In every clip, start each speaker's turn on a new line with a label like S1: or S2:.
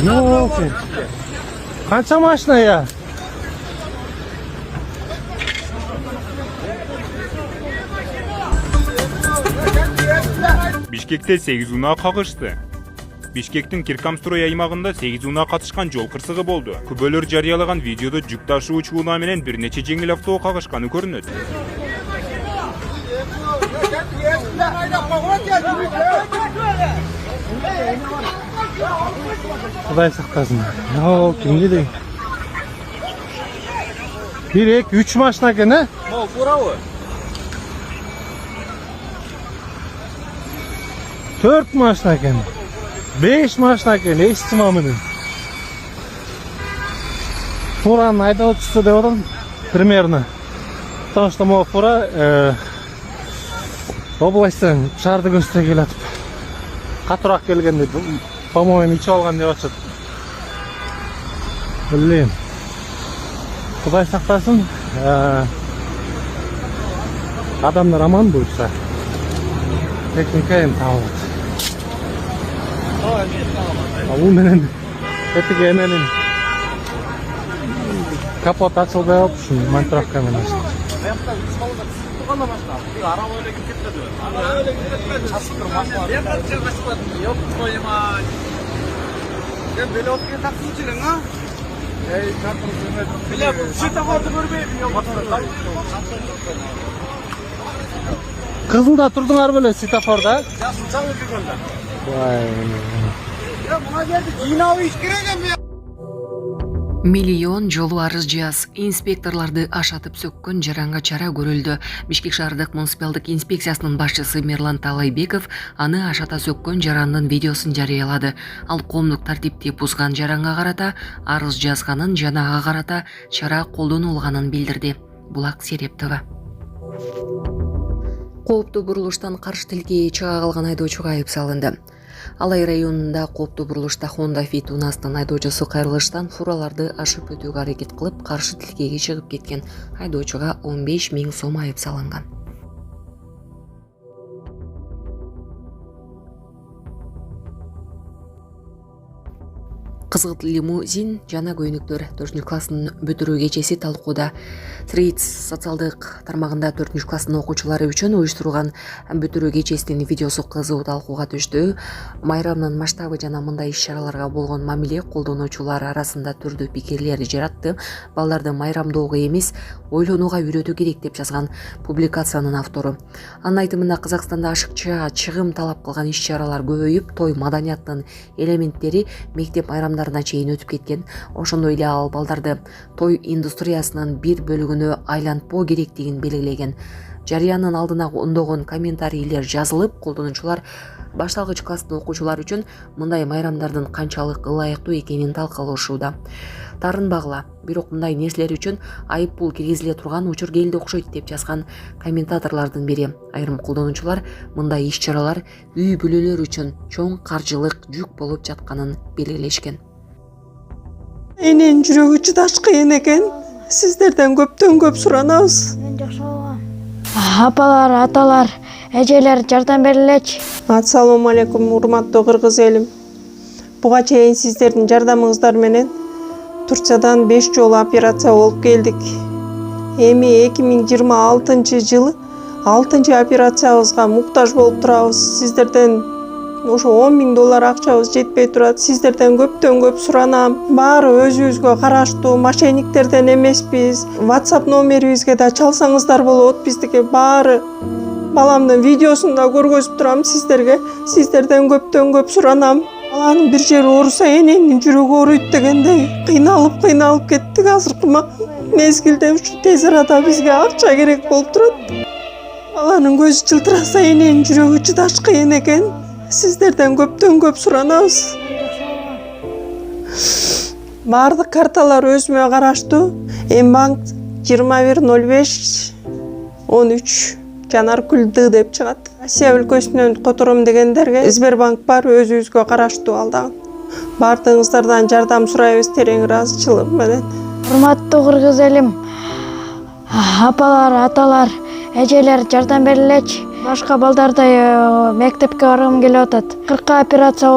S1: Ёлки. Qancha mashina ya?
S2: Бишкекте 8 унаа кагышты. Бишкектин Киркамстрой аймагында 8 унаа катышкан жол кырсыгы болду. Күбөлөр жарыялаган видеодо жүк ташуучу унаа менен бир нече жеңил автобус кагышканы көрүнөт.
S1: Құдай сақтасын. Яу, кімге дейін. 1, 2, 3 машина екен, ә?
S3: Мол, бурауы.
S1: 4 машина екен. 5 машина екен, естім амының. Фураның айдаушысы деп отырмын, примерно. Потому что мол фура областьтан шарды көсте келатып. Қатырақ келгенде, по-моему, ичіп алған деп атышады. Білмеймін. Құдай сақтасын. Адамдар аман бұйырса. Техника енді табылады. Бұл менен етіге ененің капот açılбай алып үшін монтировкамен ашты. Қызылда тұрдыңар беле светофорда?
S4: Миллион жолу арыз жаз инспекторларды ашатып сөккөн жаранга чара көрүлдү. Бишкек шаардык муниципалдык инспекциясынын башчысы Мерлан Талайбеков аны ашата сөккөн жарандын видеосун жарыялады. Ал коомдук тартипти бузган жаранга карата арыз жазганын жана ага карата чара колдонулганын билдирди. Булак Серептова. Кооптуу бурулуштан каршы тилге чыга калган айдоочуга айып салынды. Алай районунда кооптуу бурулушта Honda Fit унаасынын айдоочусу кайрылыштан фураларды ашып өтүүгө аракет кылып, каршы тилкеге чыгып кеткен айдоочуга 15 000 сом айып салынган. Кызгылт лимузин жана көйнөктөр 4 класстын бүтүрүү кечеси талкууда. Срейц социалдык тармагында 4 класстын окуучулары үчүн уюштурулган бүтүрүү кечесинин видеосу кызуу талкууга түштү. Майрамдын масштабы жана мындай иш-чараларга болгон мамиле колдонуучулар арасында түрдүү пикирлер жаратты. Балдарды майрамдоого эмес, ойлонууга үйрөтүү керек деп жазган публикациянын автору. Анын айтымында Казакстанда ашыкча чыгым талап кылган иш-чаралар көбөйүп, той маданиятынын элементтери мектеп майрамдарына чейин өтүп кеткен. Ошондой эле ал балдарды той индустриясынын бир бөлүгүнө айлантпоо керектигин белгилеген. Жарыянын алдына ондогон комментарийлер жазылып, колдонуучулар башталгыч класстын окуучулары үчүн мындай майрамдардын канчалык ылайыктуу экенин талкалашууда. Тарынбагыла, бирок мындай нерселер үчүн айып пул киргизиле турган учур келди окшойт деп жазган комментаторлордун бири. Айрым колдонуучулар мындай иш-чаралар үй бүлөлөр үчүн чоң каржылык жүк болуп жатканын белгилешкен.
S5: Эненин жүрөгү чыдаш кыйын экен. Сиздерден көптөн көп суранабыз.
S6: Апалар, аталар, эжелер жардам берилечи.
S5: Ассаламу алейкум, урматтуу кыргыз элим. Буга чейин сиздердин жардамыңыздар менен Турциядан 5 жолу операция болуп келдик. Эми 2026-жылы 6-чы операциябызга муктаж болуп турабыз. Сиздерден ошо $10,000 акчабыз жетпей турат. Сиздерден көптөн көп суранам. Баары өзүбүзгө караштуу, мошенниктерден эмеспиз. WhatsApp номерибизге да чалсаңыздар болот. Биздики баары баламдын видеосун да көргөзүп турам сиздерге. Сиздерден көптөн көп суранам. Баланын бир жери ооруса эненин жүрөгү ооруйт дегендей кыйналып кеттик. Азыркы мезгилде ушу тез арада бизге акча керек болуп турат. Баланын көзү жылтыраса эненин жүрөгү чыдаш кыйын экен. Сиздерден көптөн көп суранабыз. Бардык карталар өзүмө караштуу. Мбанк 210513 Жанаркүл Д деп чыгат. Россия өлкөсүнөн котором дегендерге Сбербанк бар, өзүбүзгө караштуу алдагы. Бардыгыңыздардан жардам сурайбыз терең ыраазычылык менен.
S6: Урматтуу кыргыз элим, апалар, аталар, эжелер жардам берилечи. Башка балдардай мектепке баргым келип атат. 40 операция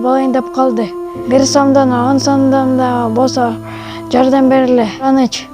S6: болайын деп калды. 1 сомдон 10 сомдон да болсо жардам бергиле. Аныч.